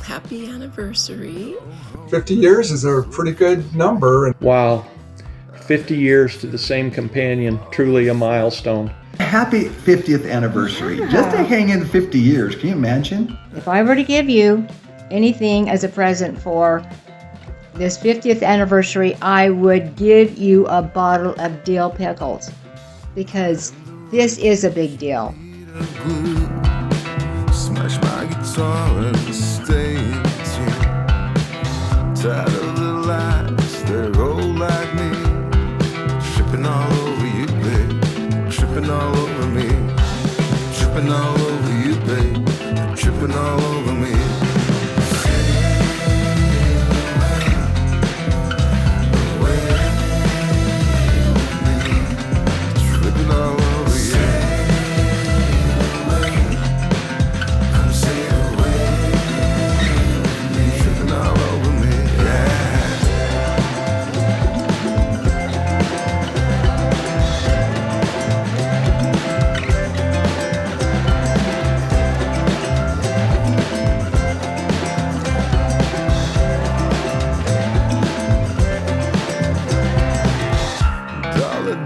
Happy anniversary. 50 years is a pretty good number. Wow, 50 years to the same companion, truly a milestone. Happy 50th anniversary. Yeah. Just to hang in 50 years, can you imagine? If I were to give you anything as a present for this 50th anniversary, I would give you a bottle of dill pickles, because this is a big deal. Smash my guitar and stay in tune. Tired of the lies, they're all like me. Tripping all over you, babe. Tripping all over me. Tripping all over you, babe. Tripping all over me. Tripping all over you.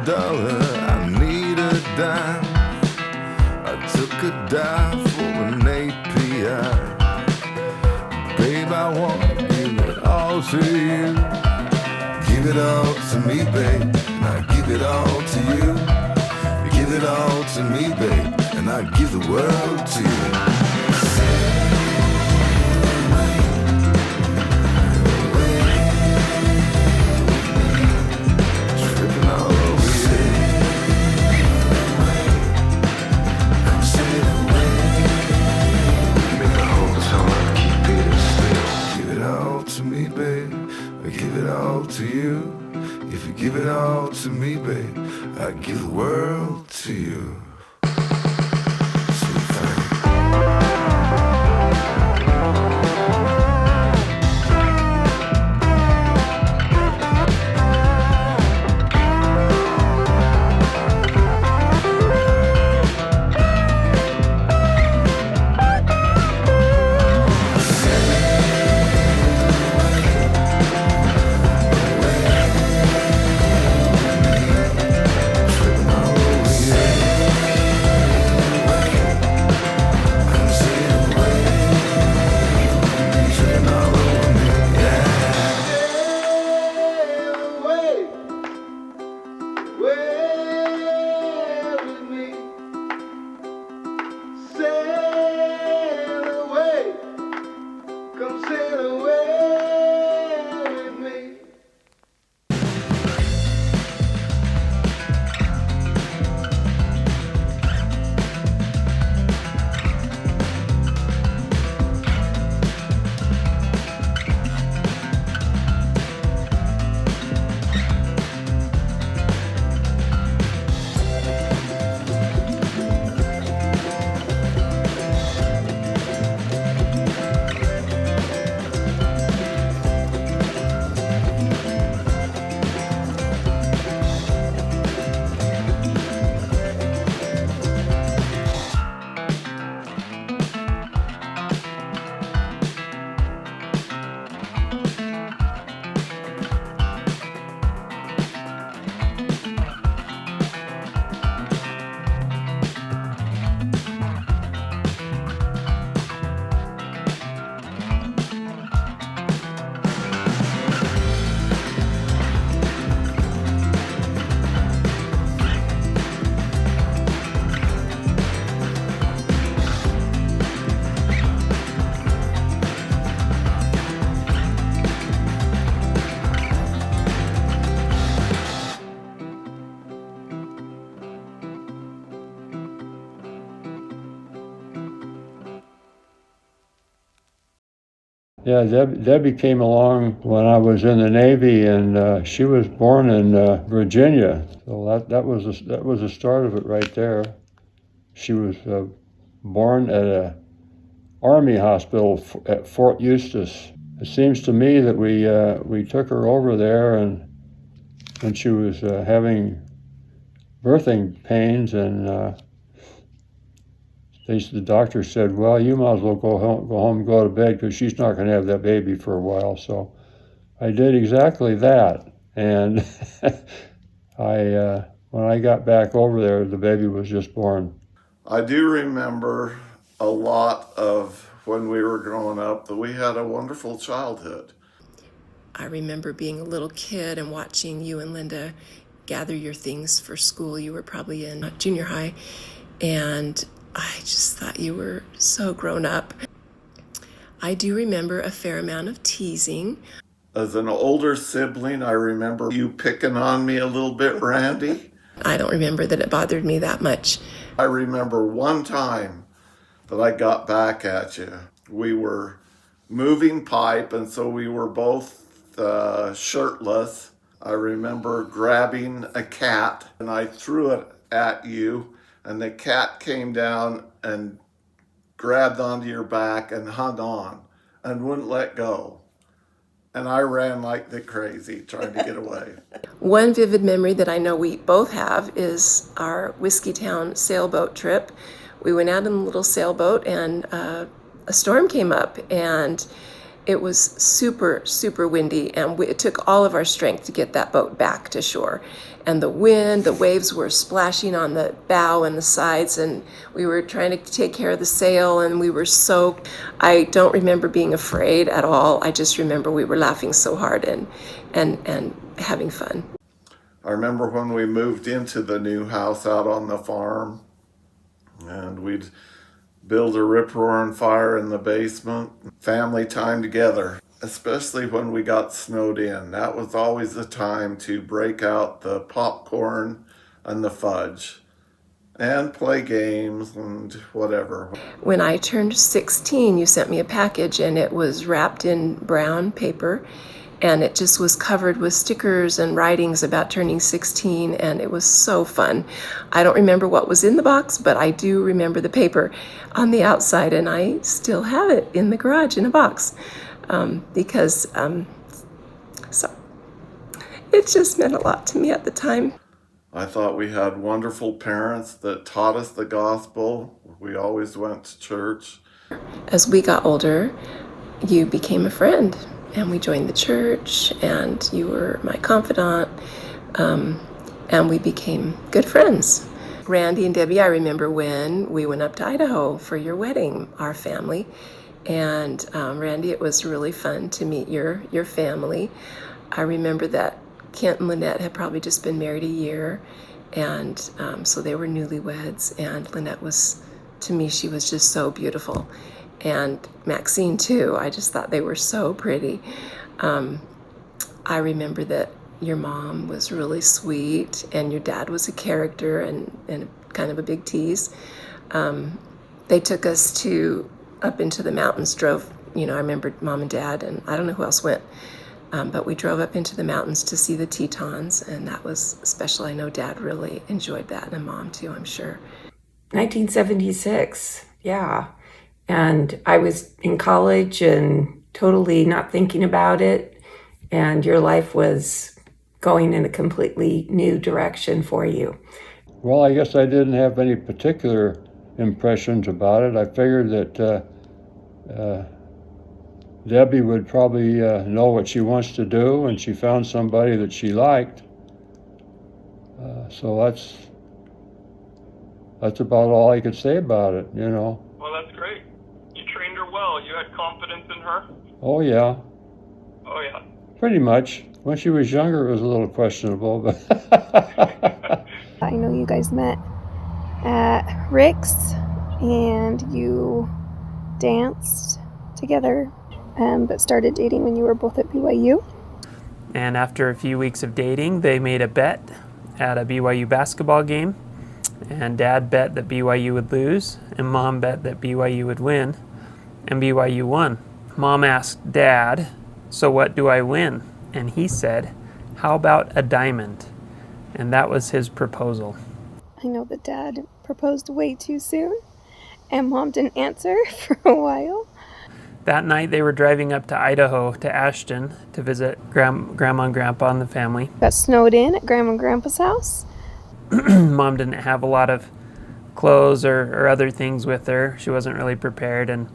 Dollar, I need a dime. I took a dive for an API. Babe, I want to give it all to you. Give it all to me, babe, and I give it all to you. Give it all to me, babe, and I give the world to you. To you, if you give it all to me, babe, I give the world to you. Sweet thing. Yeah, Debbie came along when I was in the Navy, and she was born in Virginia. So that was the start of it right there. She was born at a Army hospital at Fort Eustis. It seems to me that we took her over there, and she was having birthing pains, and the doctor said, "Well, you might as well go home and go to bed because she's not going to have that baby for a while." So I did exactly that, and when I got back over there, the baby was just born. I do remember a lot of when we were growing up that we had a wonderful childhood. I remember being a little kid and watching you and Linda gather your things for school. You were probably in junior high, and I just thought you were so grown up. I do remember a fair amount of teasing. As an older sibling, I remember you picking on me a little bit, Randy. I don't remember that it bothered me that much. I remember one time that I got back at you. We were moving pipe, and so we were both shirtless. I remember grabbing a cat, and I threw it at you, and the cat came down and grabbed onto your back and hung on and wouldn't let go. And I ran like the crazy trying to get away. One vivid memory that I know we both have is our Whiskeytown sailboat trip. We went out in a little sailboat, and a storm came up, and it was super, super windy, and it took all of our strength to get that boat back to shore. And the wind, the waves were splashing on the bow and the sides, and we were trying to take care of the sail, and we were soaked. I don't remember being afraid at all. I just remember we were laughing so hard and having fun. I remember when we moved into the new house out on the farm, and we'd build a rip-roaring fire in the basement. Family time together, especially when we got snowed in. That was always the time to break out the popcorn and the fudge and play games and whatever. When I turned 16, you sent me a package, and it was wrapped in brown paper, and it just was covered with stickers and writings about turning 16, and it was so fun. I don't remember what was in the box, but I do remember the paper on the outside, and I still have it in the garage in a box because so it just meant a lot to me at the time. I thought we had wonderful parents that taught us the gospel. We always went to church. As we got older, you became a friend, and we joined the church, and you were my confidant, and we became good friends. Randy and Debbie, I remember when we went up to Idaho for your wedding, our family, and Randy, it was really fun to meet your family. I remember that Kent and Lynette had probably just been married a year, and so they were newlyweds, and Lynette was, to me, she was just so beautiful. And Maxine too, I just thought they were so pretty. I remember that your mom was really sweet, and your dad was a character and kind of a big tease. They took us up into the mountains, drove, I remember Mom and Dad, and I don't know who else went, but we drove up into the mountains to see the Tetons, and that was special. I know Dad really enjoyed that, and Mom too, I'm sure. 1976, yeah. And I was in college and totally not thinking about it, and your life was going in a completely new direction for you. Well, I guess I didn't have any particular impressions about it. I figured that Debbie would probably know what she wants to do, and she found somebody that she liked. So that's about all I could say about it, Well, that's great. You trained her well. You had confidence in her? Oh, yeah. Oh, yeah. Pretty much. When she was younger, it was a little questionable, but I know you guys met at Rick's, and you danced together, but started dating when you were both at BYU. And after a few weeks of dating, they made a bet at a BYU basketball game. And Dad bet that BYU would lose, and Mom bet that BYU would win, and BYU won. Mom asked Dad, "So what do I win?" And he said, "How about a diamond?" And that was his proposal. I know that Dad proposed way too soon, and Mom didn't answer for a while. That night they were driving up to Idaho to Ashton to visit Grandma and Grandpa and the family. Got snowed in at Grandma and Grandpa's house. Mom didn't have a lot of clothes or other things with her. She wasn't really prepared, and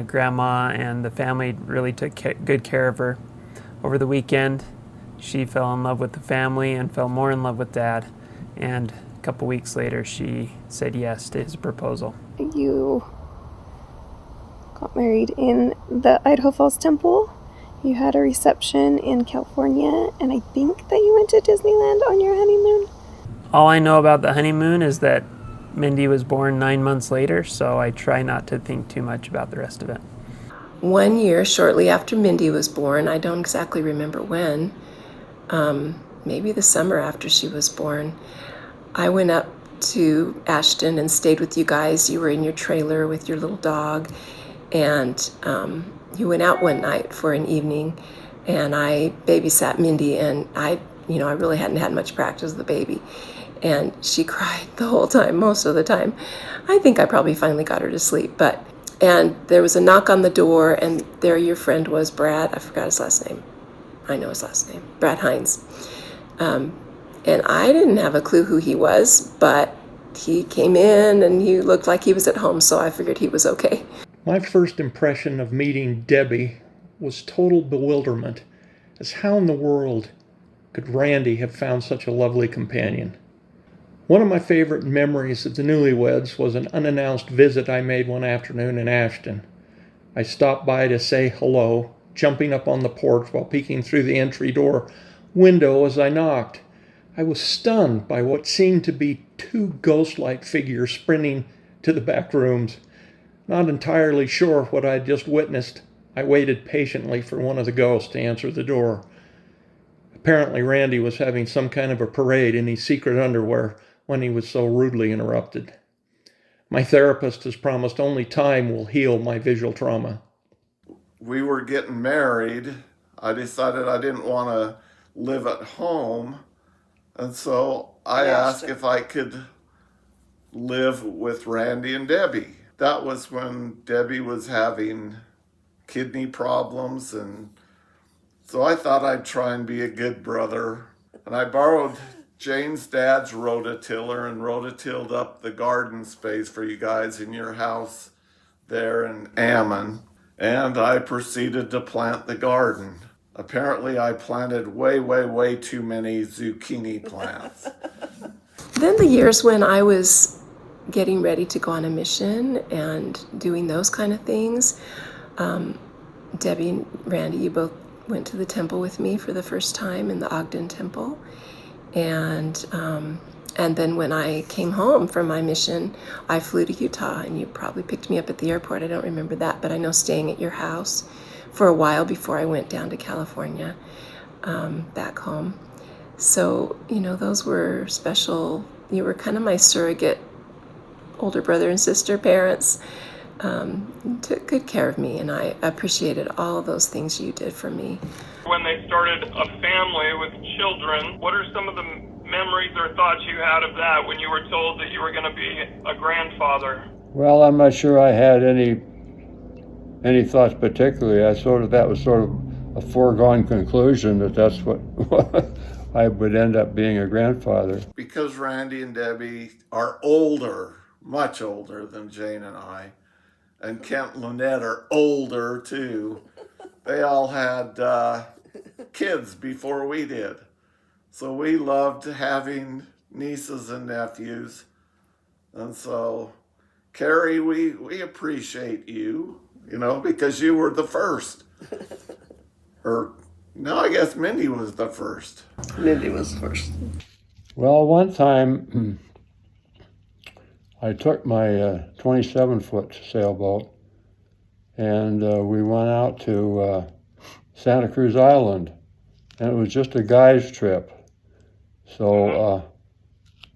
Grandma and the family really took good care of her. Over the weekend, she fell in love with the family and fell more in love with Dad. And a couple weeks later, she said yes to his proposal. You got married in the Idaho Falls Temple. You had a reception in California, and I think that you went to Disneyland on your honeymoon. All I know about the honeymoon is that Mindy was born 9 months later, so I try not to think too much about the rest of it. 1 year shortly after Mindy was born, I don't exactly remember when, maybe the summer after she was born, I went up to Ashton and stayed with you guys. You were in your trailer with your little dog, and you went out one night for an evening, and I babysat Mindy, and I really hadn't had much practice with the baby, and she cried the whole time, most of the time. I think I probably finally got her to sleep, and there was a knock on the door, and there your friend was, Brad. I forgot his last name. I know his last name, Brad Hines. And I didn't have a clue who he was, but he came in and he looked like he was at home, so I figured he was okay. My first impression of meeting Debi was total bewilderment, as how in the world could Randy have found such a lovely companion? One of my favorite memories of the newlyweds was an unannounced visit I made one afternoon in Ashton. I stopped by to say hello, jumping up on the porch while peeking through the entry door window as I knocked. I was stunned by what seemed to be two ghost-like figures sprinting to the back rooms. Not entirely sure what I had just witnessed, I waited patiently for one of the ghosts to answer the door. Apparently Randy was having some kind of a parade in his secret underwear when he was so rudely interrupted. My therapist has promised only time will heal my visual trauma. We were getting married. I decided I didn't want to live at home. And so I asked if I could live with Randy and Debi. That was when Debi was having kidney problems, and so I thought I'd try and be a good brother. And I borrowed Jane's dad's rototiller and rototilled up the garden space for you guys in your house there in Ammon. And I proceeded to plant the garden. Apparently I planted way too many zucchini plants. Then the years when I was getting ready to go on a mission and doing those kind of things, Debi and Randy, you both went to the temple with me for the first time in the Ogden Temple. And then when I came home from my mission, I flew to Utah, and you probably picked me up at the airport. I don't remember that, but I know staying at your house for a while before I went down to California, back home. So, those were special. You were kind of my surrogate older brother and sister parents. Took good care of me, and I appreciated all of those things you did for me. When they started a family with children, what are some of the memories or thoughts you had of that when you were told that you were going to be a grandfather? Well, I'm not sure I had any thoughts particularly. That was sort of a foregone conclusion that's what I would end up being a grandfather. Because Randy and Debi are older, much older than Jane and I, and Kent and Lynette are older too. They all had kids before we did. So we loved having nieces and nephews. And so, Carrie, we appreciate you, because you were the first. No, I guess Mindy was the first. Mindy was the first. Well, one time I took my 27-foot sailboat and we went out to Santa Cruz Island, and it was just a guy's trip. So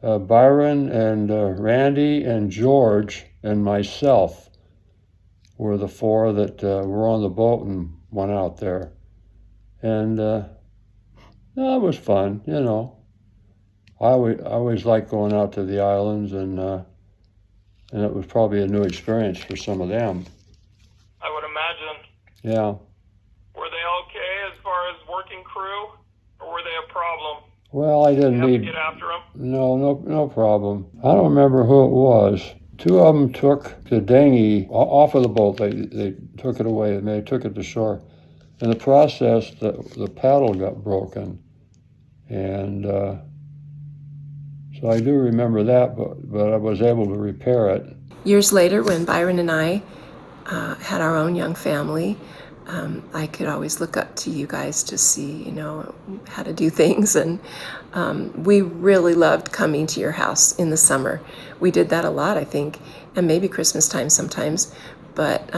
Byron and Randy and George and myself were the four that were on the boat and went out there. And no, it was fun, you know. I always liked going out to the islands, and it was probably a new experience for some of them. I would imagine. Yeah. Were they okay as far as working crew, or were they a problem? Well, I didn't You have need. to get after them? No problem. I don't remember who it was. Two of them took the dinghy off of the boat. They took it away and they took it to shore. In the process, the paddle got broken, and so I do remember that, but I was able to repair it. Years later, when Byron and I had our own young family, I could always look up to you guys to see, you know, how to do things. And we really loved coming to your house in the summer. We did that a lot, I think, and maybe Christmas time sometimes. But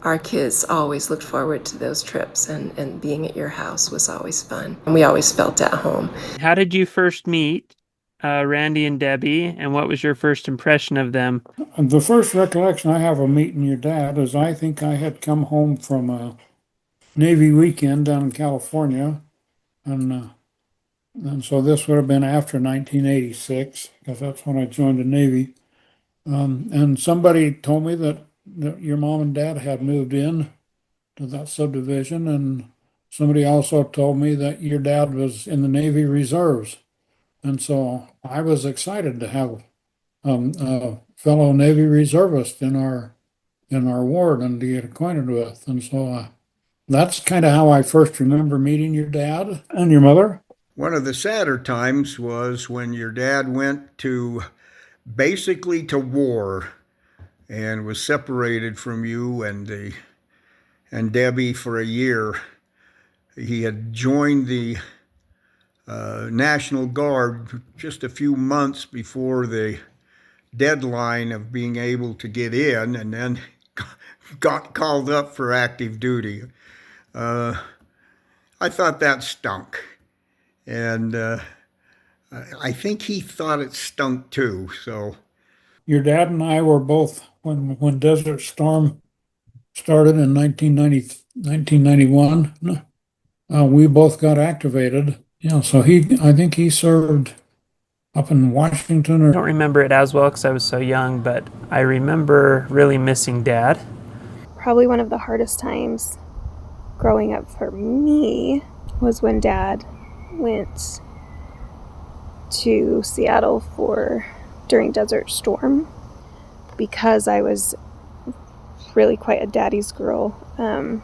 our kids always looked forward to those trips, and being at your house was always fun. And we always felt at home. How did you first meet Randy and Debbie, and what was your first impression of them? The first recollection I have of meeting your dad is I think I had come home from a Navy weekend down in California, and so this would have been after 1986 because that's when I joined the Navy. And somebody told me that your mom and dad had moved in to that subdivision, and somebody also told me that your dad was in the Navy Reserves, and so I was excited to have a fellow Navy reservist in our ward and to get acquainted with. And so that's kind of how I first remember meeting your dad and your mother. One of the sadder times was when your dad went to basically to war and was separated from you and Debbie for a year. He had joined the National Guard just a few months before the deadline of being able to get in, and then got called up for active duty. I thought that stunk, and I think he thought it stunk too. So your dad and I were both, when Desert Storm started in 1991, we both got activated. Yeah, so I think he served up in Washington. I don't remember it as well because I was so young, but I remember really missing Dad. Probably one of the hardest times growing up for me was when Dad went to Seattle during Desert Storm, because I was really quite a daddy's girl, and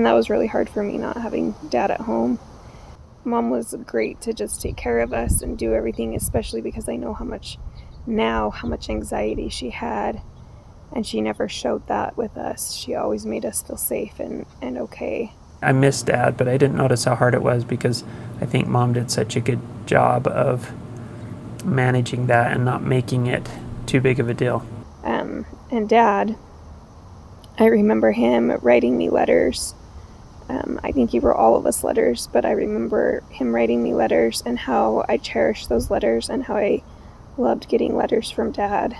that was really hard for me not having Dad at home. Mom was great to just take care of us and do everything, especially because I know how much anxiety she had, and she never showed that with us. She always made us feel safe and okay. I missed Dad, but I didn't notice how hard it was because I think Mom did such a good job of managing that and not making it too big of a deal. And Dad, I remember him writing me letters. I think he wrote all of us letters, but I remember him writing me letters and how I cherished those letters and how I loved getting letters from Dad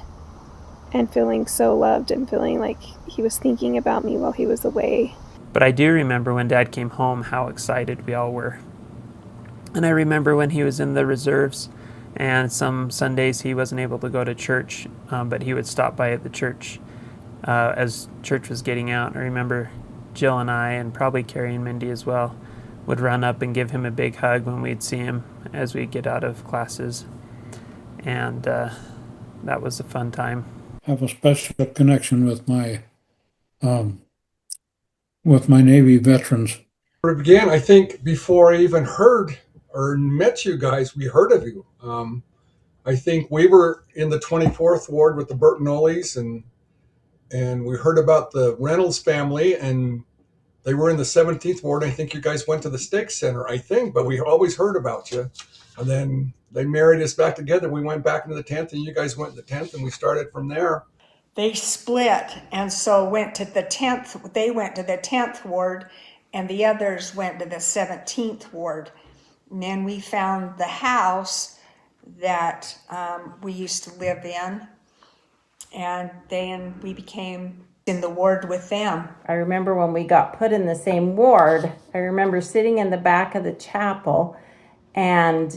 and feeling so loved and feeling like he was thinking about me while he was away. But I do remember when Dad came home how excited we all were. And I remember when he was in the reserves, and some Sundays he wasn't able to go to church, but he would stop by at the church as church was getting out. I remember Jill and I, and probably Carrie and Mindy as well, would run up and give him a big hug when we'd see him as we'd get out of classes. And that was a fun time. I have a special connection with my Navy veterans. It began, I think, before I even heard or met you guys, we heard of you. I think we were in the 24th Ward with the Bertanolis, and we heard about the Reynolds family, and they were in the 17th Ward. I think you guys went to the Stake Center, I think, but we always heard about you. And then they married us back together. We went back into the 10th, and you guys went to the 10th, and we started from there. They split, and so went to the 10th. They went to the 10th Ward, and the others went to the 17th Ward. And then we found the house that we used to live in, and then we became in the ward with them. I remember when we got put in the same ward, I remember sitting in the back of the chapel, and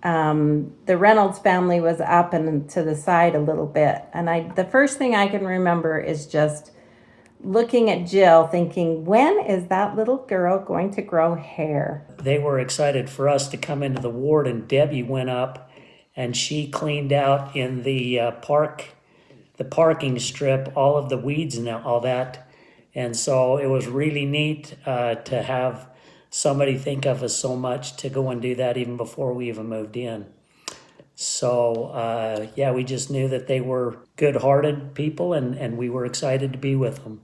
the Reynolds family was up and to the side a little bit. And the first thing I can remember is just looking at Jill thinking, when is that little girl going to grow hair? They were excited for us to come into the ward, and Debbie went up and she cleaned out in the parking strip, all of the weeds and all that. And so it was really neat to have somebody think of us so much to go and do that even before we even moved in. So yeah, we just knew that they were good-hearted people, and we were excited to be with them.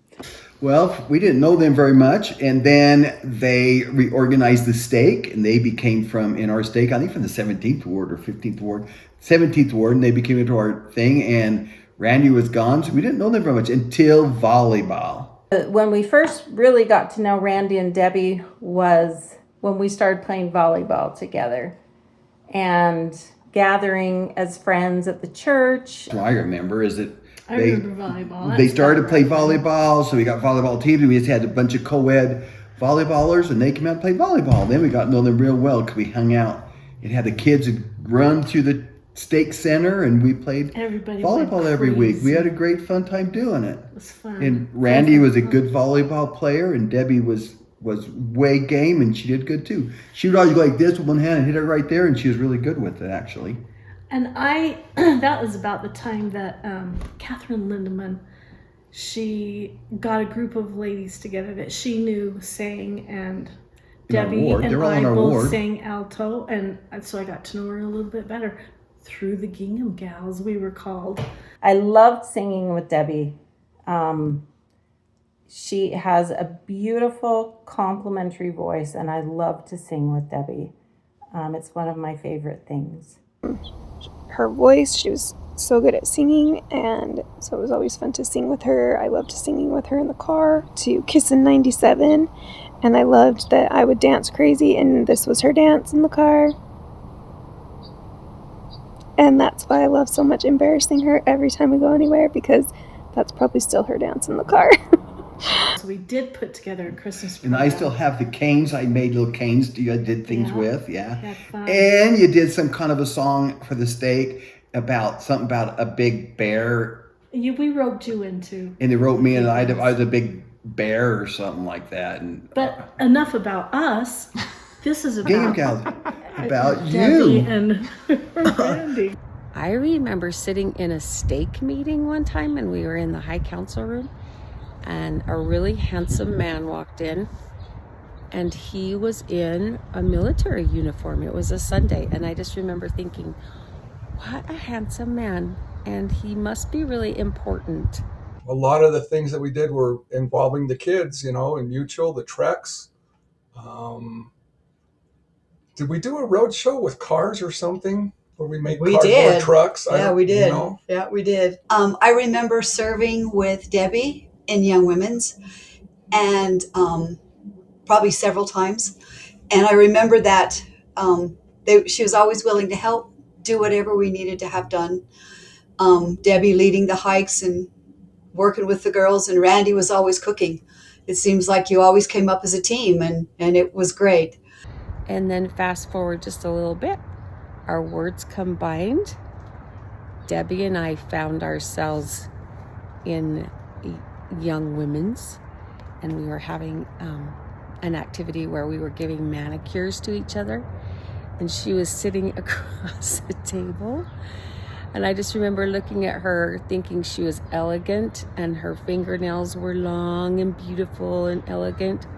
Well, we didn't know them very much, and then they reorganized the stake, and they became in our stake, I think from the 17th ward or 15th ward, 17th ward, and they became into our thing, and Randy was gone, so we didn't know them very much until volleyball. When we first really got to know Randy and Debbie was when we started playing volleyball together and gathering as friends at the church. What I remember is that I remember volleyball. They started to play volleyball, so we got volleyball teams, and we just had a bunch of co-ed volleyballers, and they came out and played volleyball. Then we got to know them real well because we hung out and had the kids run to the stake center, and we played volleyball every week. We had a great fun time doing it. It was fun. And Randy was a good volleyball player, and Debbie was way game, and she did good too. She would always go like this with one hand and hit it right there, and she was really good with it actually. And that was about the time that Catherine Lindemann, she got a group of ladies together that she knew sang, and Debbie and I both sang alto, and so I got to know her a little bit better through the Gingham Gals, we were called. I loved singing with Debbie. She has a beautiful complimentary voice, and I love to sing with Debbie. It's one of my favorite things. Her voice, she was so good at singing, and so it was always fun to sing with her. I loved singing with her in the car to Kissin' 97, and I loved that I would dance crazy, and this was her dance in the car. And that's why I love so much embarrassing her every time we go anywhere, because that's probably still her dance in the car. So we did put together a Christmas program. And I still have the canes. I made little canes I did things with, Had fun. And you did some kind of a song for the stake about something about a big bear. We roped you into. And they wrote me, and I was a big bear or something like that. But enough about us. This is about Debbie you and Randy. I remember sitting in a stake meeting one time, and we were in the high council room, and a really handsome man walked in, and he was in a military uniform. It was a Sunday, and I just remember thinking, what a handsome man, and he must be really important. A lot of the things that we did were involving the kids, in Mutual, the treks. Did we do a road show with cars or something? Where we made cardboard trucks? Yeah, we did. Yeah, we did. I remember serving with Debbie in Young Women's, and probably several times. And I remember that she was always willing to help do whatever we needed to have done. Debbie leading the hikes and working with the girls, and Randy was always cooking. It seems like you always came up as a team, and it was great. And then fast forward just a little bit, our words combined. Debbie and I found ourselves in Young Women's, and we were having an activity where we were giving manicures to each other, and she was sitting across the table, and I just remember looking at her thinking she was elegant, and her fingernails were long and beautiful and elegant,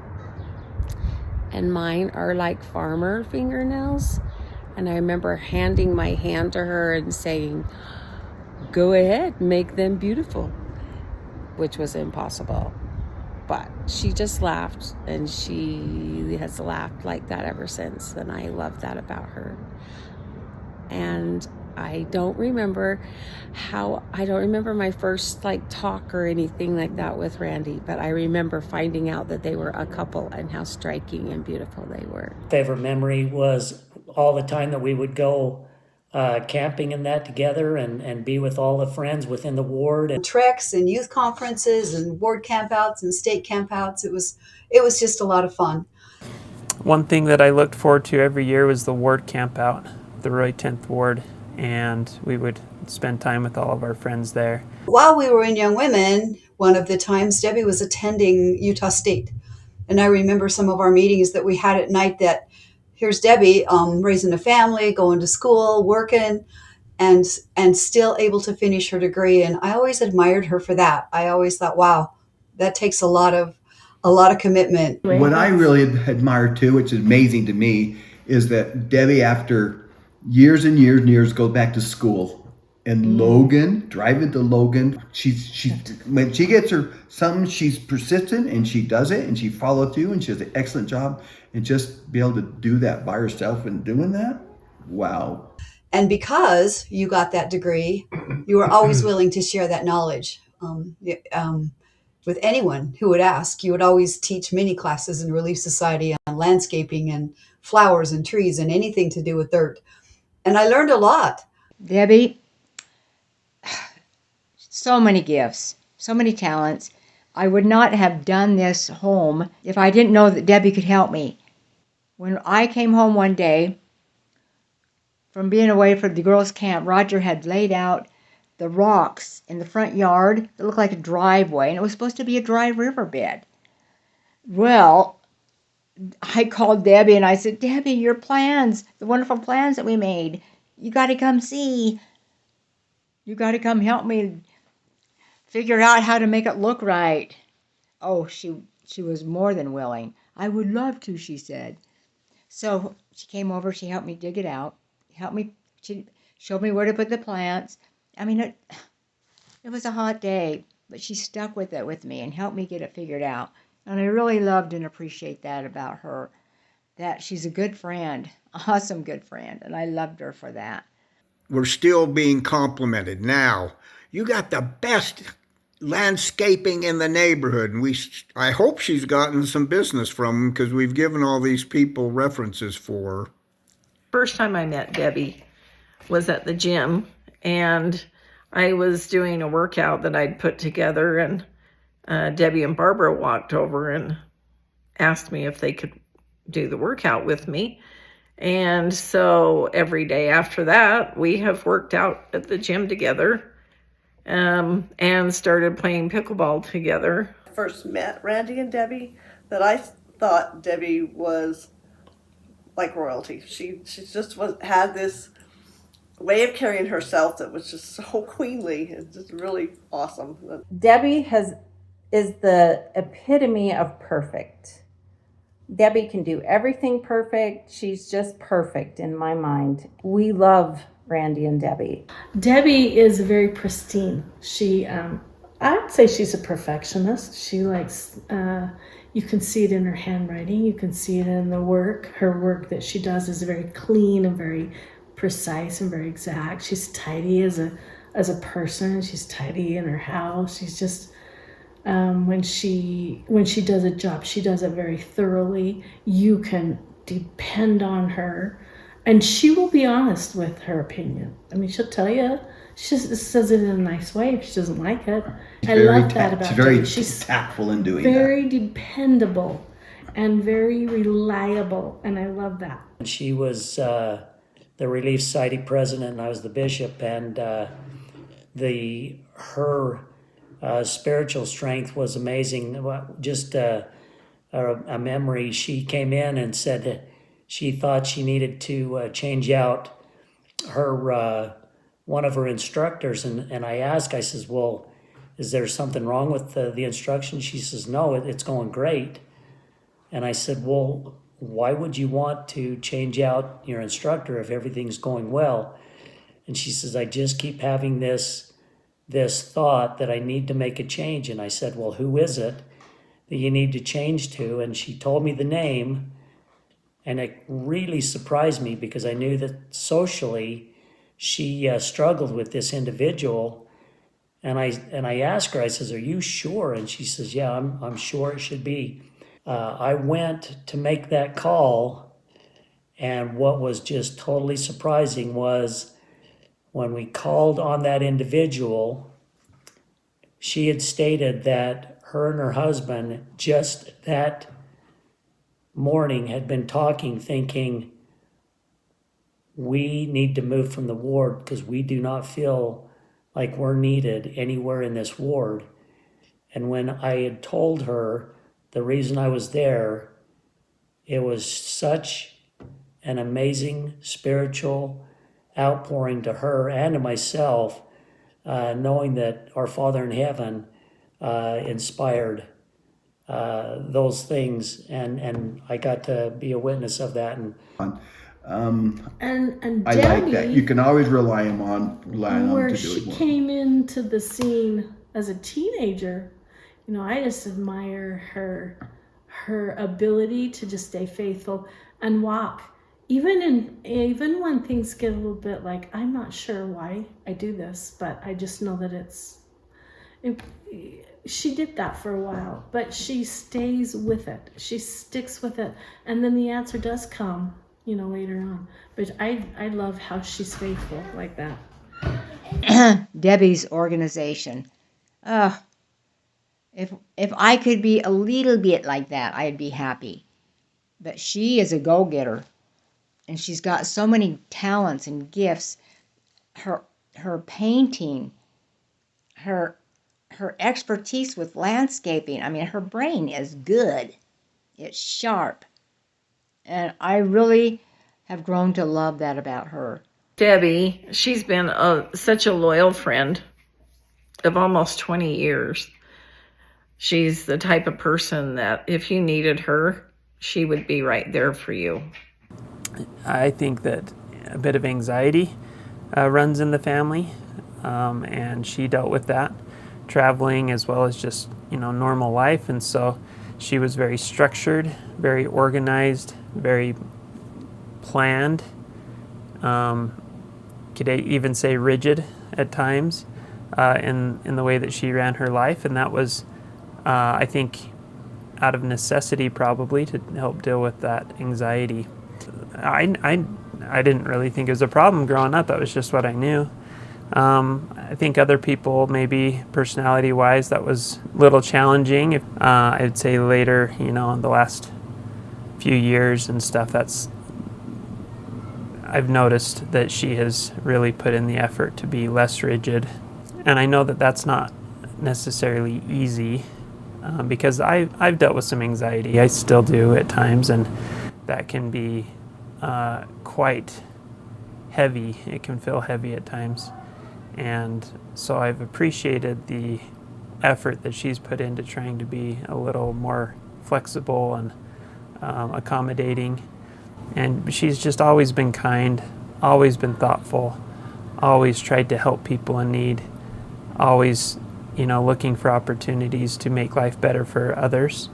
and mine are like farmer fingernails. And I remember handing my hand to her and saying, go ahead, make them beautiful, which was impossible. But she just laughed, and she has laughed like that ever since, and I love that about her. And I don't remember my first talk or anything like that with Randy, but I remember finding out that they were a couple and how striking and beautiful they were. Favorite memory was all the time that we would go camping and that together and be with all the friends within the ward. And treks and youth conferences and ward campouts and state campouts. It was just a lot of fun. One thing that I looked forward to every year was the ward camp out, the Roy 10th Ward, and we would spend time with all of our friends there. While we were in Young Women, one of the times Debbie was attending Utah State. And I remember some of our meetings that we had at night that here's Debbie raising a family, going to school, working, and still able to finish her degree. And I always admired her for that. I always thought, wow, that takes a lot of commitment. What I really admire too, which is amazing to me, is that Debbie, after years and years and years, goes back to school. And Logan, driving to Logan, she's when she gets her something, she's persistent and she does it and she follows through and she does an excellent job. And just be able to do that by herself and doing that, wow. And because you got that degree, you were always willing to share that knowledge with anyone who would ask. You would always teach mini classes in Relief Society on landscaping and flowers and trees and anything to do with dirt. And I learned a lot. Debbie, so many gifts, so many talents. I would not have done this home if I didn't know that Debbie could help me. When I came home one day from being away for the girls' camp, Roger had laid out the rocks in the front yard that looked like a driveway, and it was supposed to be a dry riverbed. Well, I called Debbie and I said, Debbie, your plans, the wonderful plans that we made, you got to come see. You got to come help me figure out how to make it look right. Oh, she was more than willing. I would love to, she said. So she came over, she helped me dig it out, she showed me where to put the plants. I mean, it was a hot day, but she stuck with it with me and helped me get it figured out. And I really loved and appreciate that about her, that she's a good friend, awesome good friend, and I loved her for that. We're still being complimented now. You got the best landscaping in the neighborhood, and I hope she's gotten some business from them because we've given all these people references for her. First time I met Debbie was at the gym, and I was doing a workout that I'd put together, and Debbie and Barbara walked over and asked me if they could do the workout with me. And so every day after that, we have worked out at the gym together and started playing pickleball together. First met Randy and Debbie, that I thought Debbie was like royalty. She just had this way of carrying herself that was just so queenly and just really awesome. Debbie is the epitome of perfect. Debbie can do everything perfect. She's just perfect in my mind. We love Randy and Debbie. Debbie is very pristine. She, I would say she's a perfectionist. She likes, you can see it in her handwriting. You can see it in the work. Her work that she does is very clean and very precise and very exact. She's tidy as a person. She's tidy in her house. She's just, when she does a job, she does it very thoroughly. You can depend on her, and she will be honest with her opinion. I mean, she'll tell you. She just says it in a nice way if she doesn't like it. I love that about her. She's tactful in doing that. Very dependable and very reliable, and I love that. She was the Relief Society president, and I was the bishop, and her spiritual strength was amazing. Just a memory, she came in and said she thought she needed to change out her one of her instructors, and I asked, I says, well, is there something wrong with the instruction? She says, no, it's going great. And I said, well, why would you want to change out your instructor if everything's going well? And she says, I just keep having this thought that I need to make a change. And I said, well, who is it that you need to change to? And she told me the name, and it really surprised me because I knew that socially she struggled with this individual. And I asked her, I says, are you sure? And she says, yeah, I'm sure it should be. I went to make that call, and what was just totally surprising was when we called on that individual, she had stated that her and her husband just that morning had been talking, thinking, we need to move from the ward because we do not feel like we're needed anywhere in this ward. And when I had told her the reason I was there, it was such an amazing spiritual outpouring to her and to myself, knowing that our Father in heaven inspired those things, and I got to be a witness of that. And And I Debbie, like that. You can always rely on where to do she it more. came into the scene as a teenager, you know, I just admire her ability to just stay faithful and walk. Even when things get a little bit like, I'm not sure why I do this, but I just know that she did that for a while, but she stays with it. She sticks with it. And then the answer does come, you know, later on. But I love how she's faithful like that. Debbie's organization. If I could be a little bit like that, I'd be happy. But she is a go-getter, and she's got so many talents and gifts. Her painting, her expertise with landscaping. I mean, her brain is good. It's sharp. And I really have grown to love that about her. Debbie, she's been such a loyal friend of almost 20 years. She's the type of person that if you needed her, she would be right there for you. I think that a bit of anxiety runs in the family, and she dealt with that, traveling as well as just, you know, normal life. And so she was very structured, very organized, very planned, could even say rigid at times in the way that she ran her life. And that was, I think, out of necessity probably to help deal with that anxiety. I didn't really think it was a problem growing up. That was just what I knew. I think other people, maybe personality-wise, that was a little challenging. I'd say later, you know, in the last few years and stuff, I've noticed that she has really put in the effort to be less rigid. And I know that that's not necessarily easy because I've dealt with some anxiety. I still do at times, and that can be quite heavy. It can feel heavy at times. And so I've appreciated the effort that she's put into trying to be a little more flexible and accommodating. And she's just always been kind, always been thoughtful, always tried to help people in need, always, you know, looking for opportunities to make life better for others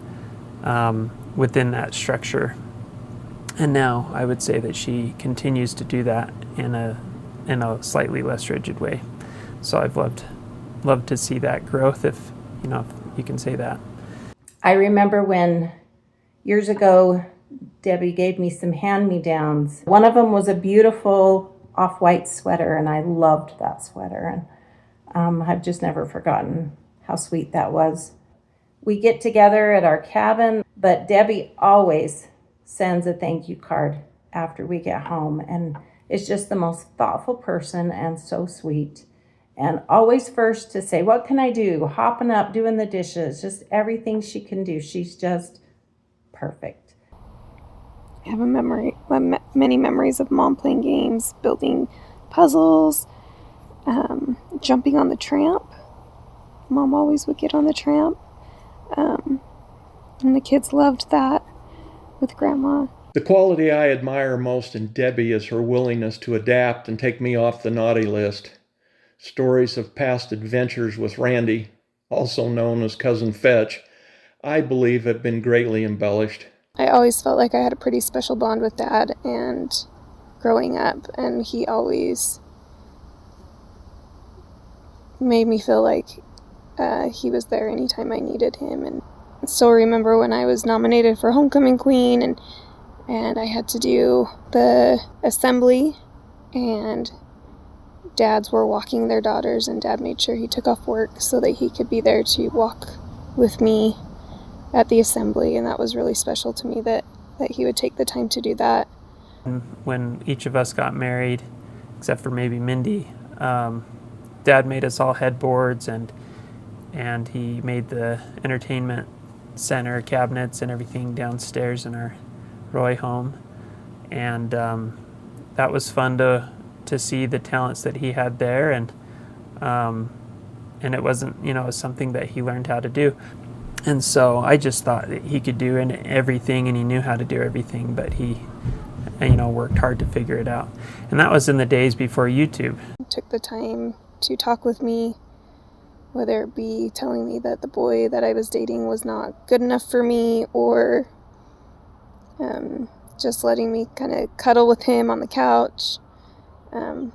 within that structure. And now I would say that she continues to do that in a slightly less rigid way. So I've loved to see that growth, if you can say that. I remember when years ago Debbie gave me some hand-me-downs. One of them was a beautiful off-white sweater, and I loved that sweater, and I've just never forgotten how sweet that was. We get together at our cabin, but Debbie always sends a thank you card after we get home, and is just the most thoughtful person and so sweet. And always first to say, what can I do? Hopping up, doing the dishes, just everything she can do. She's just perfect. I have many memories of Mom playing games, building puzzles, jumping on the tramp. Mom always would get on the tramp. And the kids loved that with Grandma. The quality I admire most in Debbie is her willingness to adapt and take me off the naughty list. Stories of past adventures with Randy, also known as Cousin Fetch, I believe have been greatly embellished. I always felt like I had a pretty special bond with Dad and growing up, and he always made me feel like he was there anytime I needed him. And so I remember when I was nominated for Homecoming Queen and I had to do the assembly, and dads were walking their daughters, and Dad made sure he took off work so that he could be there to walk with me at the assembly, and that was really special to me that he would take the time to do that. When each of us got married, except for maybe Mindy, Dad made us all headboards, and he made the entertainment center cabinets and everything downstairs in our Roy home, and that was fun to see the talents that he had there, and it wasn't, it was something that he learned how to do. And so I just thought that he could do everything, and he knew how to do everything, but he, worked hard to figure it out. And that was in the days before YouTube. He took the time to talk with me, whether it be telling me that the boy that I was dating was not good enough for me, or just letting me kind of cuddle with him on the couch. And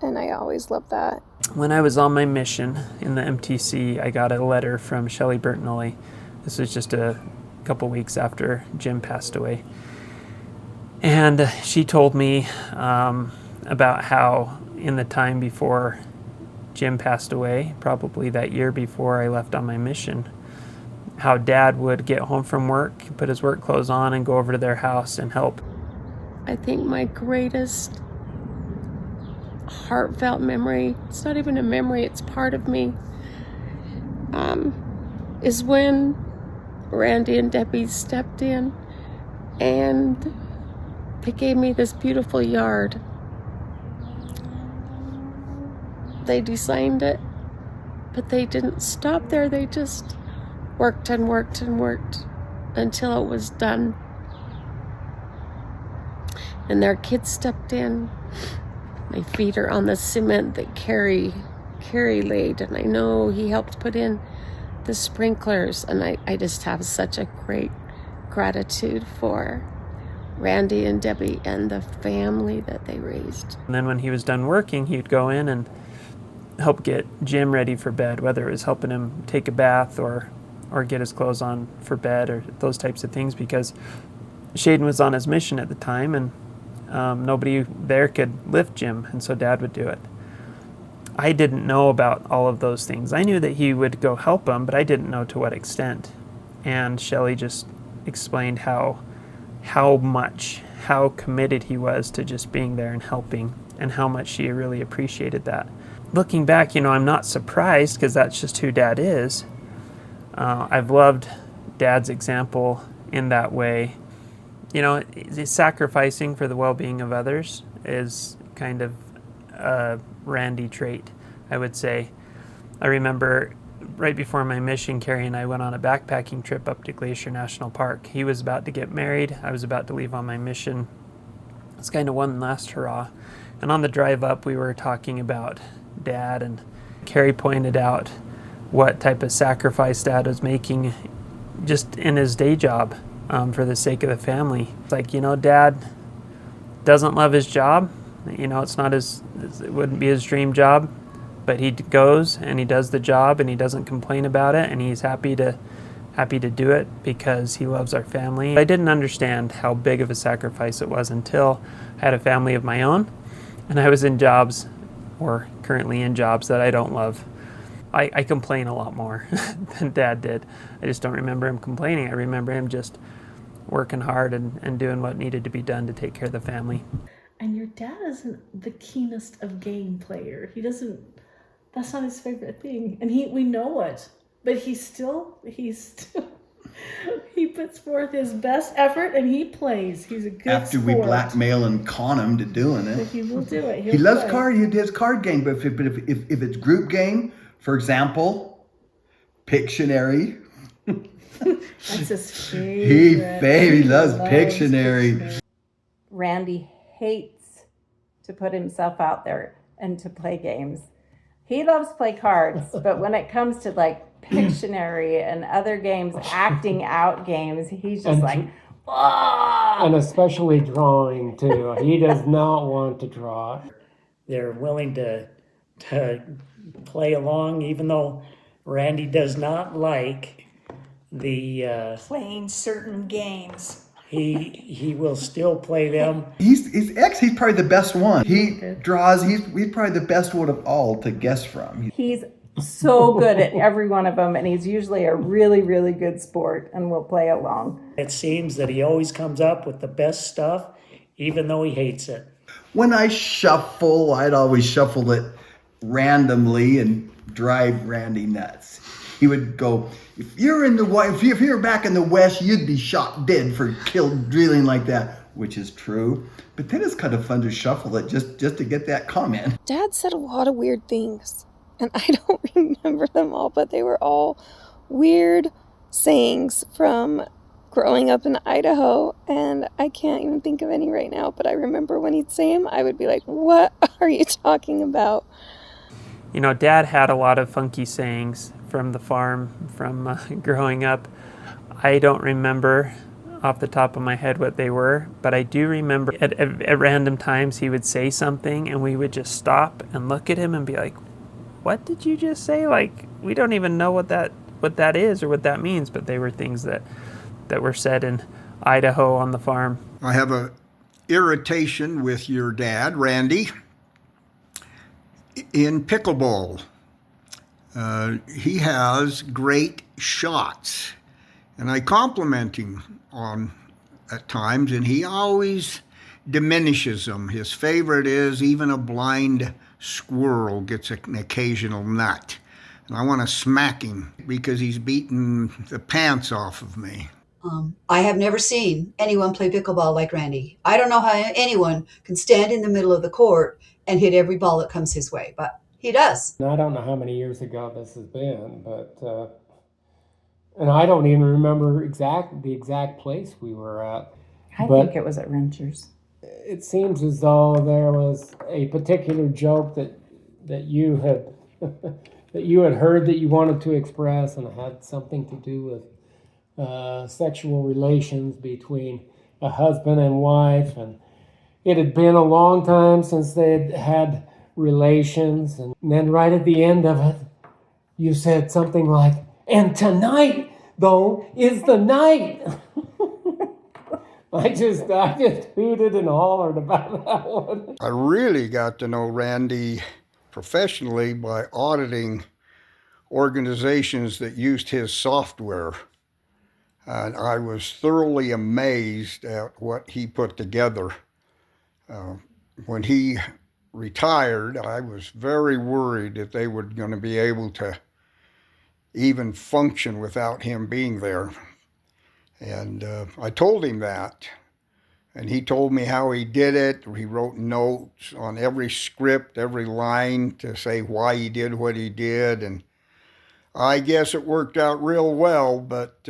I always loved that. When I was on my mission in the MTC, I got a letter from Shelley Bertinelli. This was just a couple weeks after Jim passed away. And she told me about how in the time before Jim passed away, probably that year before I left on my mission, how Dad would get home from work, put his work clothes on, and go over to their house and help. I think my greatest heartfelt memory, it's not even a memory, it's part of me, is when Randy and Debbie stepped in and they gave me this beautiful yard. They designed it, but they didn't stop there. They just worked and worked and worked until it was done. And their kids stepped in. My feet are on the cement that Carrie laid, and I know he helped put in the sprinklers, and I just have such a great gratitude for Randy and Debbie and the family that they raised. And then when he was done working, he'd go in and help get Jim ready for bed, whether it was helping him take a bath or get his clothes on for bed or those types of things, because Shaden was on his mission at the time, and nobody there could lift Jim, and so Dad would do it. I didn't know about all of those things. I knew that he would go help him, but I didn't know to what extent. And Shelley just explained how committed he was to just being there and helping, and how much she really appreciated that. Looking back, I'm not surprised, because that's just who Dad is. I've loved Dad's example in that way. Sacrificing for the well-being of others is kind of a Randy trait, I would say. I remember right before my mission, Carrie and I went on a backpacking trip up to Glacier National Park. He was about to get married. I was about to leave on my mission. It's kind of one last hurrah. And on the drive up, we were talking about Dad, and Carrie pointed out what type of sacrifice Dad was making just in his day job for the sake of the family. It's like, Dad doesn't love his job. It's not it wouldn't be his dream job, but he goes and he does the job, and he doesn't complain about it, and he's happy to do it because he loves our family. I didn't understand how big of a sacrifice it was until I had a family of my own, and I was in jobs, or currently in jobs, that I don't love. I complain a lot more than Dad did. I just don't remember him complaining. I remember him just working hard and doing what needed to be done to take care of the family. And your dad isn't the keenest of game player. That's not his favorite thing. And we know it, but he puts forth his best effort, and he plays. He's a good After sport. we blackmail and con him to doing it. But he will do it. He loves card. He does card game, but if it's group game, for example, Pictionary. That's his favorite. He loves Pictionary. Randy hates to put himself out there and to play games. He loves to play cards, but when it comes to Pictionary and other games, acting out games, he's just and especially drawing too. He does not want to draw. They're willing to play along, even though Randy does not like the playing certain games. he will still play them. He's probably the best one. He's probably the best one of all to guess from. He's so good at every one of them, and he's usually a really, really good sport and will play along. It seems that he always comes up with the best stuff, even though he hates it. When I shuffle, I'd always shuffle it randomly and drive Randy nuts. He would go, if you're back in the West, you'd be shot dead for drilling like that, which is true. But then it's kind of fun to shuffle it just to get that comment. Dad said a lot of weird things, and I don't remember them all, but they were all weird sayings from growing up in Idaho, and I can't even think of any right now, but I remember when he'd say them, I would be like, what are you talking about? You know, Dad had a lot of funky sayings from the farm, from growing up. I don't remember off the top of my head what they were, but I do remember at random times he would say something and we would just stop and look at him and be like, what did you just say? Like, we don't even know what that is or what that means, but they were things that were said in Idaho on the farm. I have a irritation with your dad, Randy, in pickleball. He has great shots, and I compliment him on at times, and he always diminishes them. His favorite is even a blind squirrel gets an occasional nut. And I want to smack him because he's beaten the pants off of me. I have never seen anyone play pickleball like Randy. I don't know how anyone can stand in the middle of the court and hit every ball that comes his way, but he does. I don't know how many years ago this has been, but and I don't even remember the exact place we were at. I think it was at Ranchers. It seems as though there was a particular joke that you had that you had heard that you wanted to express, and it had something to do with sexual relations between a husband and wife, and it had been a long time since they had had relations, and then right at the end of it, you said something like, "And tonight, though, is the night." I just hooted and hollered about that one. I really got to know Randy professionally by auditing organizations that used his software. And I was thoroughly amazed at what he put together. When he retired, I was very worried that they were going to be able to even function without him being there. And I told him that. And he told me how he did it. He wrote notes on every script, every line to say why he did what he did. And I guess it worked out real well, but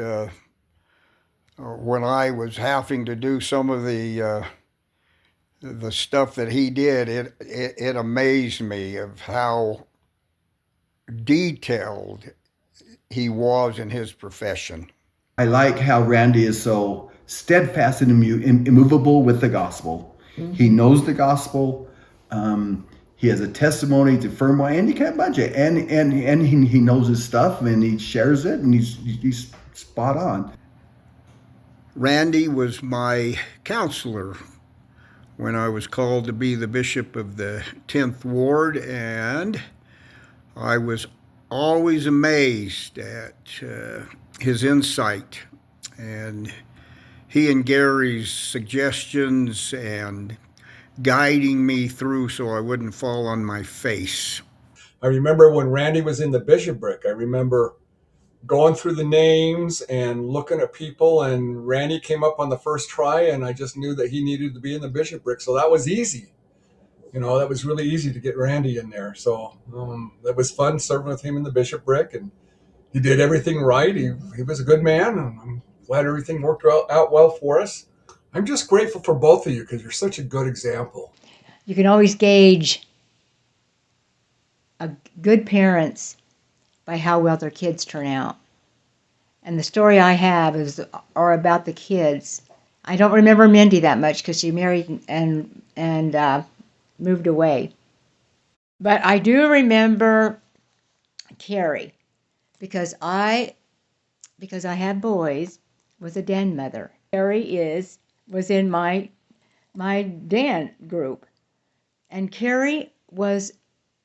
when I was having to do some of the stuff that he did, it amazed me of how detailed he was in his profession. I like how Randy is so steadfast and immovable with the gospel. Mm-hmm. He knows the gospel. He has a testimony to firm way, and he can't budge it. And he knows his stuff, and he shares it, and he's spot on. Randy was my counselor when I was called to be the bishop of the 10th Ward, and I was always amazed at his insight and he and Gary's suggestions and guiding me through so I wouldn't fall on my face. I remember when Randy was in the bishopric, I remember going through the names and looking at people, and Randy came up on the first try, and I just knew that he needed to be in the bishopric. So that was easy. You know, that was really easy to get Randy in there. So that was fun serving with him in the bishopric, and he did everything right. He was a good man, and I'm glad everything worked out well for us. I'm just grateful for both of you because you're such a good example. You can always gauge good parents by how well their kids turn out. And the story I have are about the kids. I don't remember Mindy that much because she married and moved away. But I do remember Carrie because I had boys with a den mother. Carrie was in my dance group, and Carrie was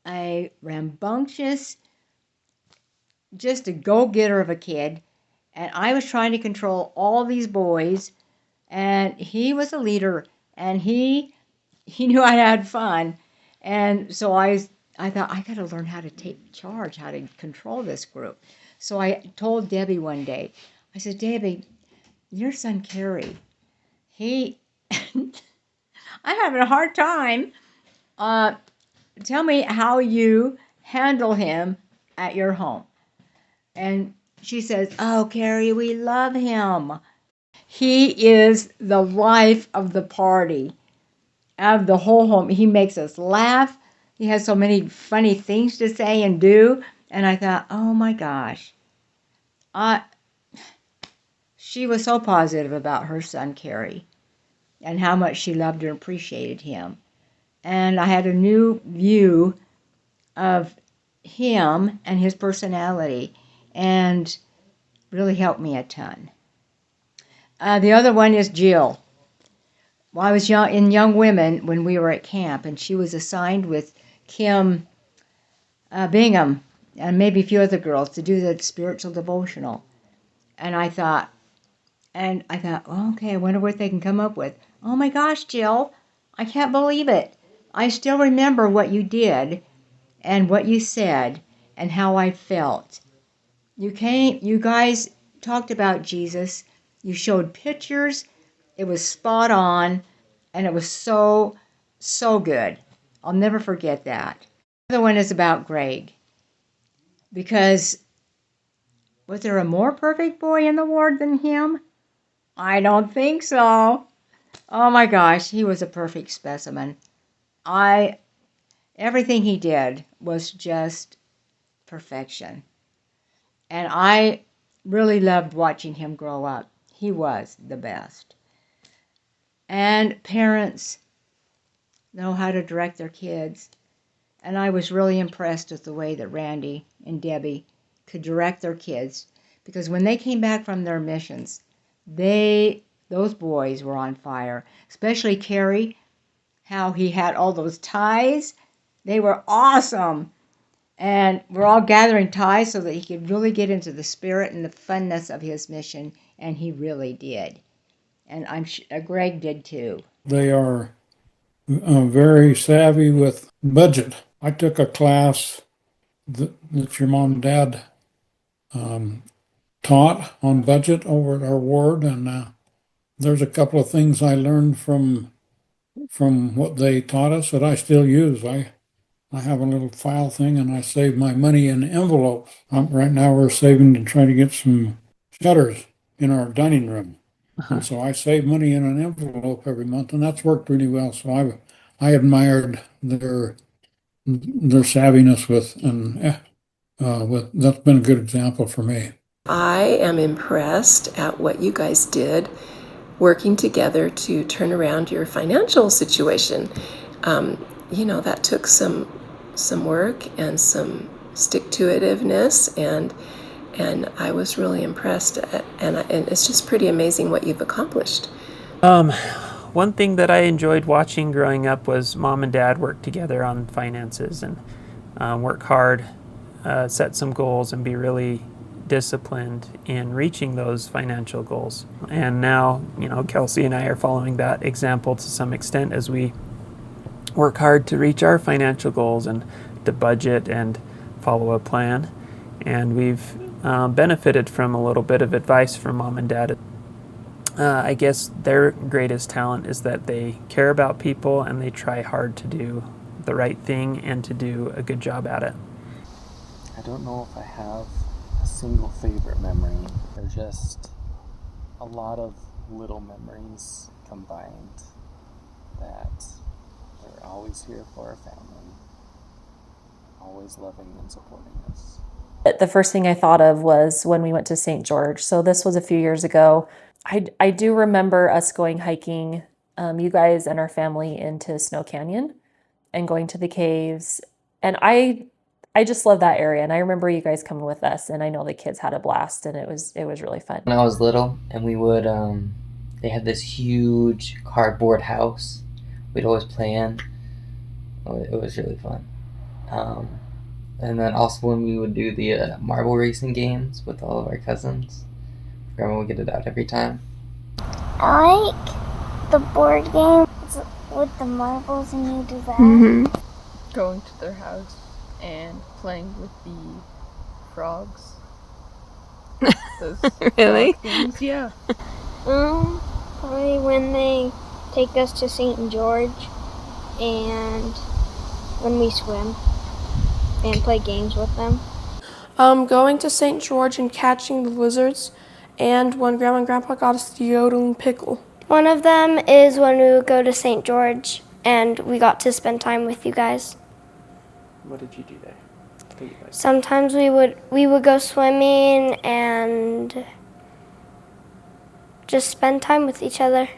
a rambunctious, just a go-getter of a kid, and I was trying to control all these boys, and he was a leader, and he knew I had fun, and so I thought I got to learn how to take charge, how to control this group. So I told Debbie one day, I said, Debbie, your son Carrie, he, I'm having a hard time. Tell me how you handle him at your home. And she says, oh, Carrie, we love him. He is the life of the party, of the whole home. He makes us laugh. He has so many funny things to say and do. And I thought, oh my gosh. She was so positive about her son, Carrie, and how much she loved and appreciated him. And I had a new view of him and his personality, and really helped me a ton. The other one is Jill. Well, I was in Young Women when we were at camp, and she was assigned with Kim Bingham and maybe a few other girls to do the spiritual devotional. And I thought, oh, okay, I wonder what they can come up with. Oh my gosh, Jill, I can't believe it. I still remember what you did and what you said and how I felt. You guys talked about Jesus. You showed pictures. It was spot on, and it was so, so good. I'll never forget that. The other one is about Greg, because was there a more perfect boy in the ward than him? I don't think so. Oh my gosh, he was a perfect specimen. Everything he did was just perfection. And I really loved watching him grow up. He was the best. And parents know how to direct their kids. And I was really impressed with the way that Randy and Debbie could direct their kids. Because when they came back from their missions, those boys were on fire. Especially Carrie, how he had all those ties. They were awesome. And we're all gathering ties so that he could really get into the spirit and the funness of his mission, and he really did. And I'm sure Greg did too. They are very savvy with budget. I took a class that your mom and dad taught on budget over at our ward, and there's a couple of things I learned from what they taught us that I still use. I have a little file thing, and I save my money in envelopes. Right now we're saving to try to get some shutters in our dining room. And so I save money in an envelope every month, and that's worked really well. So I admired their savviness that's been a good example for me. I am impressed at what you guys did working together to turn around your financial situation. That took some work and some stick-to-itiveness, and I was really impressed, and it's just pretty amazing what you've accomplished. One thing that I enjoyed watching growing up was Mom and Dad work together on finances and work hard, set some goals, and be really disciplined in reaching those financial goals. And now, Kelsey and I are following that example to some extent as we work hard to reach our financial goals and to budget and follow a plan. And we've benefited from a little bit of advice from Mom and Dad. I guess their greatest talent is that they care about people and they try hard to do the right thing and to do a good job at it. I don't know if I have a single favorite memory. They're just a lot of little memories combined that they're always here for our family, always loving and supporting us. The first thing I thought of was when we went to St. George. So this was a few years ago. I do remember us going hiking, you guys and our family, into Snow Canyon and going to the caves. And I just love that area. And I remember you guys coming with us, and I know the kids had a blast, and it was really fun. When I was little, and we would they had this huge cardboard house we'd always play in. It was really fun. And then also when we would do the marble racing games with all of our cousins, Grandma would get it out every time. I like the board games with the marbles and you do that. Mm-hmm. Going to their house and playing with the frogs. Those Really? frog things, yeah. Probably when they take us to St. George and when we swim and play games with them. Going to St. George and catching the lizards, and when Grandma and Grandpa got us the yodeling pickle. One of them is when we would go to St. George and we got to spend time with you guys. What did you do there? Sometimes we would go swimming and just spend time with each other.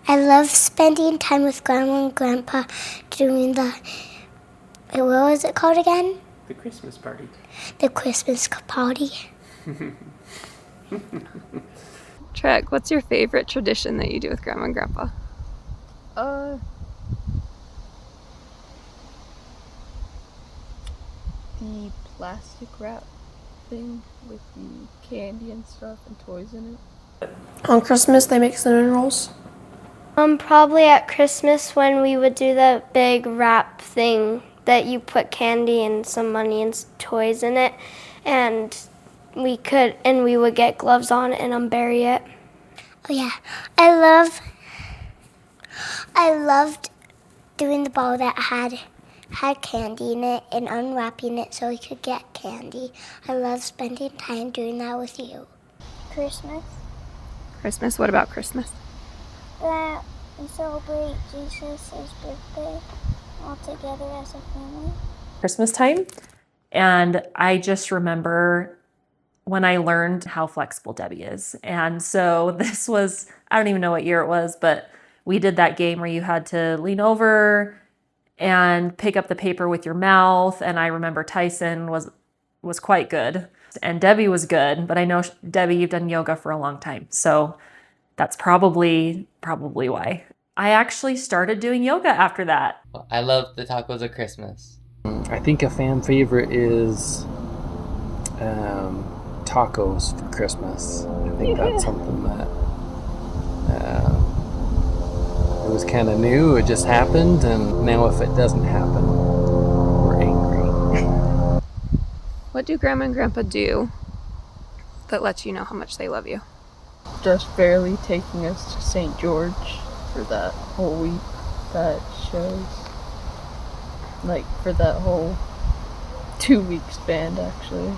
I love spending time with Grandma and Grandpa doing what was it called again? The Christmas party. The Christmas party. Trek, what's your favorite tradition that you do with Grandma and Grandpa? The plastic wrap thing with the candy and stuff and toys in it. On Christmas, they make cinnamon rolls. Probably at Christmas when we would do the big wrap thing that you put candy and some money and toys in it, and we would get gloves on and unbury it. Oh yeah, I loved doing the ball that had candy in it and unwrapping it so we could get candy. I love spending time doing that with you. Christmas. Christmas? What about Christmas? That we celebrate Jesus' birthday all together as a family. Christmas time. And I just remember when I learned how flexible Debbie is. And so this was, I don't even know what year it was, but we did that game where you had to lean over and pick up the paper with your mouth. And I remember Tyson was quite good and Debbie was good, but I know Debbie, you've done yoga for a long time. So that's probably why. I actually started doing yoga after that. I love the tacos at Christmas. I think a fan favorite is tacos for Christmas. I think that's something that it was kind of new. It just happened, and now if it doesn't happen, we're angry. What do Grandma and Grandpa do that lets you know how much they love you? Just barely taking us to St. George for that whole week that shows. Like for that whole 2-week span, actually.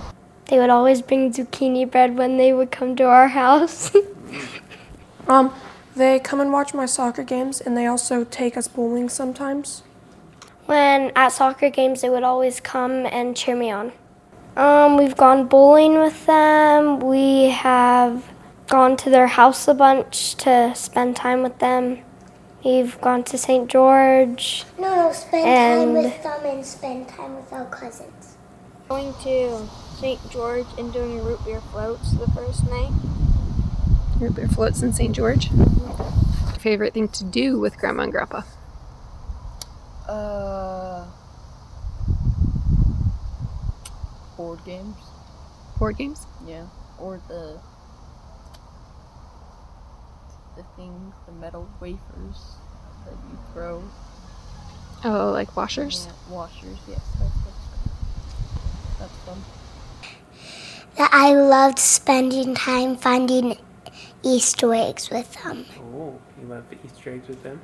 They would always bring zucchini bread when they would come to our house. They come and watch my soccer games, and they also take us bowling sometimes. When at soccer games, they would always come and cheer me on. We've gone bowling with them. We have gone to their house a bunch to spend time with them. We've gone to St. George. No, spend time with them and spend time with our cousins. Going to St. George and doing root beer floats the first night. Root beer floats in St. George. Favorite thing to do with Grandma and Grandpa? Board games. Board games? Yeah, or the thing, the metal wafers that you throw. Oh, like washers? Yeah, washers, yes. That's fun. That I loved spending time finding Easter eggs with them. Oh, you love the Easter eggs with them?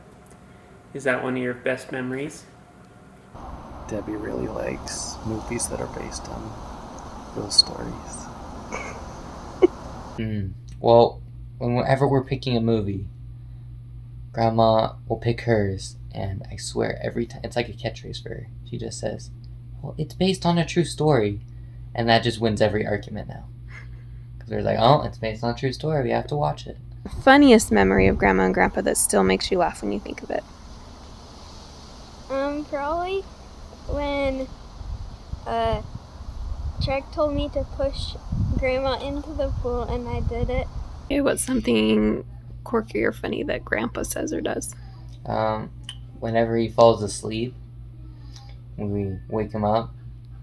Is that one of your best memories? Debbie really likes movies that are based on real stories. Well, whenever we're picking a movie, Grandma will pick hers, and I swear every time, it's like a catchphrase for her. She just says, well, it's based on a true story. And that just wins every argument now. Because they're like, oh, it's based on a true story, we have to watch it. Funniest memory of Grandma and Grandpa that still makes you laugh when you think of it? Probably when Trek told me to push Grandma into the pool and I did it. Okay, what's something quirky or funny that Grandpa says or does? Whenever he falls asleep, when we wake him up,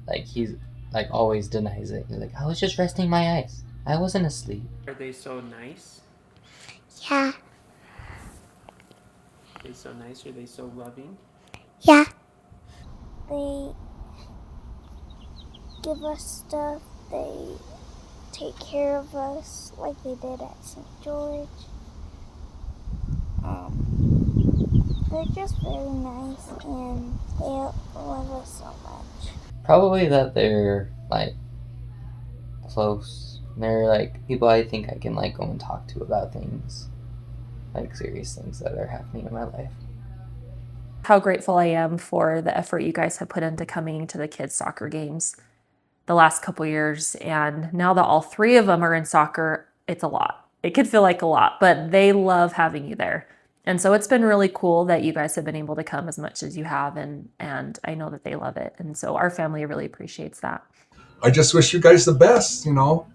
like he's like always denies it. He's like, I was just resting my eyes. I wasn't asleep. Are they so nice? Yeah. Are they so nice? Are they so loving? Yeah. They give us stuff. They take care of us like they did at St. George. They're just very nice and they love us so much. Probably that they're like close. They're like people I think I can like go and talk to about things, like serious things that are happening in my life. How grateful I am for the effort you guys have put into coming to the kids' soccer games the last couple years. And now that all three of them are in soccer, it's a lot. It could feel like a lot, but they love having you there. And so it's been really cool that you guys have been able to come as much as you have, and I know that they love it. And so our family really appreciates that. I just wish you guys the best.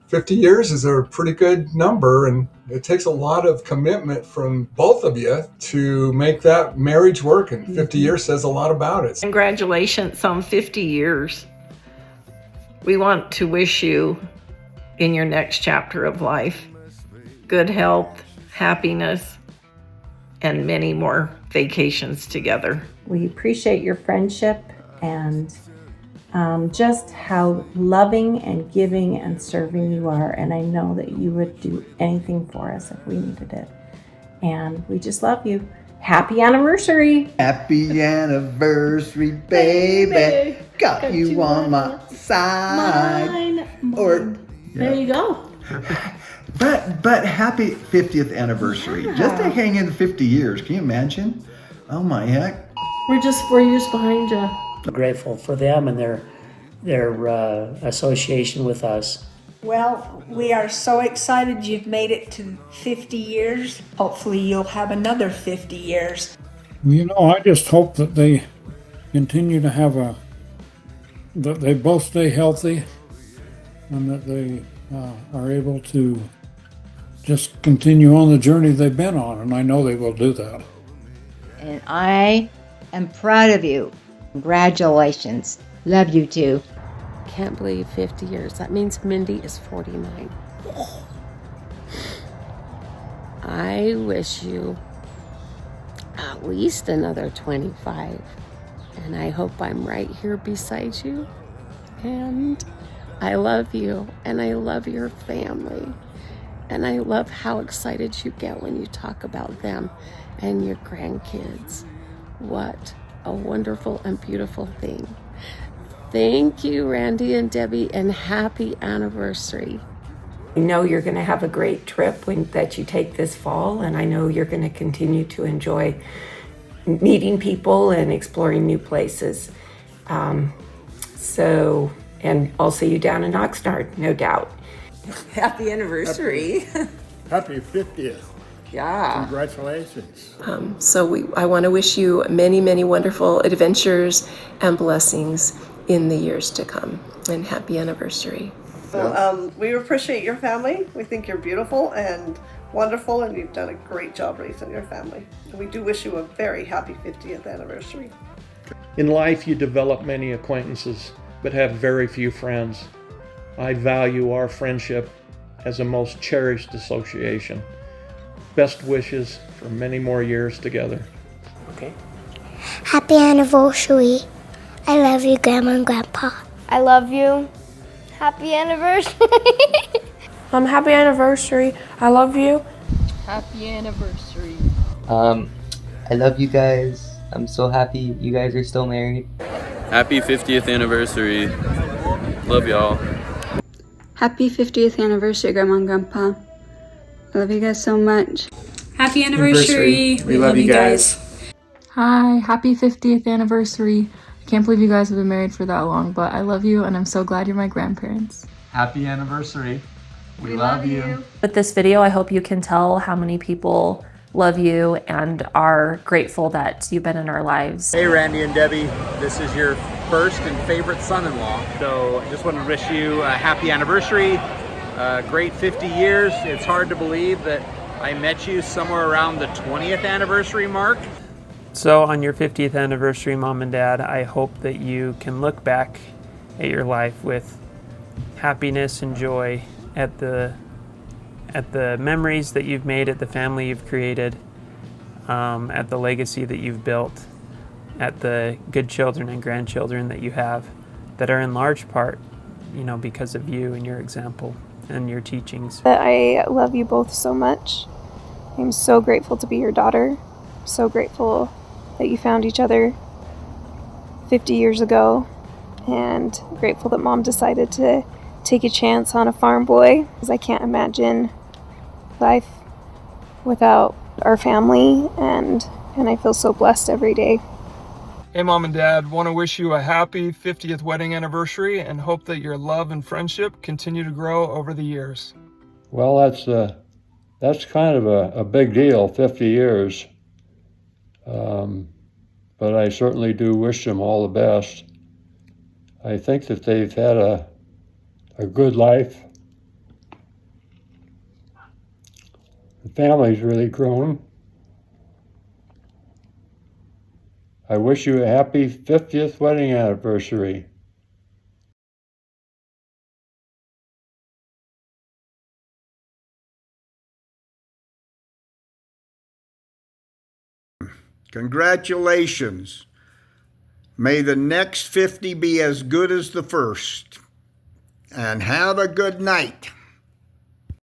50 years is a pretty good number, and it takes a lot of commitment from both of you to make that marriage work, and 50 years says a lot about it. Congratulations on 50 years. We want to wish you in your next chapter of life good health, happiness, and many more vacations together. We appreciate your friendship and just how loving and giving and serving you are. And I know that you would do anything for us if we needed it. And we just love you. Happy anniversary. Happy anniversary, baby. Got you on my side. Or There you go. But happy 50th anniversary. Just to hang in 50 years. Can you imagine? Oh my heck. We're just 4 years behind you. Grateful for them and their association with us. Well, we are so excited you've made it to 50 years. Hopefully you'll have another 50 years. I just hope that they continue to have that they both stay healthy and that they are able to just continue on the journey they've been on, and I know they will do that. And I am proud of you. Congratulations. Love you too. Can't believe 50 years. That means Mindy is 49. I wish you at least another 25. And I hope I'm right here beside you. And I love you. And I love your family. And I love how excited you get when you talk about them and your grandkids. What a wonderful and beautiful thing. Thank you, Randy and Debbie, and happy anniversary. I know you're going to have a great trip that you take this fall, and I know you're going to continue to enjoy meeting people and exploring new places. And I'll see you down in Oxnard, no doubt. Happy anniversary. Happy 50th. Yeah. Congratulations. I want to wish you many, many wonderful adventures and blessings in the years to come. And happy anniversary. Well, we appreciate your family. We think you're beautiful and wonderful, and you've done a great job raising your family. And we do wish you a very happy 50th anniversary. In life, you develop many acquaintances, but have very few friends. I value our friendship as a most cherished association. Best wishes for many more years together. Okay. Happy anniversary. I love you, Grandma and Grandpa. I love you. Happy anniversary. Happy anniversary. I love you. Happy anniversary. I love you guys. I'm so happy you guys are still married. Happy 50th anniversary. Love y'all. Happy 50th anniversary, Grandma and Grandpa. I love you guys so much. Happy anniversary. We love you guys. Hi, happy 50th anniversary. I can't believe you guys have been married for that long, but I love you and I'm so glad you're my grandparents. Happy anniversary. We love you. With this video, I hope you can tell how many people love you and are grateful that you've been in our lives. Hey Randy and Debbie, this is your first and favorite son-in-law. So I just want to wish you a happy anniversary, a great 50 years. It's hard to believe that I met you somewhere around the 20th anniversary mark. So on your 50th anniversary, Mom and Dad, I hope that you can look back at your life with happiness and joy at the memories that you've made, at the family you've created, at the legacy that you've built, at the good children and grandchildren that you have that are in large part, because of you and your example and your teachings. I love you both so much. I'm so grateful to be your daughter. So grateful that you found each other 50 years ago, and grateful that Mom decided to take a chance on a farm boy, because I can't imagine life without our family, and I feel so blessed every day. Hey Mom and Dad, want to wish you a happy 50th wedding anniversary and hope that your love and friendship continue to grow over the years. Well, that's kind of a big deal, 50 years. But I certainly do wish them all the best. I think that they've had a good life. The family's really grown. I wish you a happy 50th wedding anniversary. Congratulations. May the next 50 be as good as the first. And have a good night.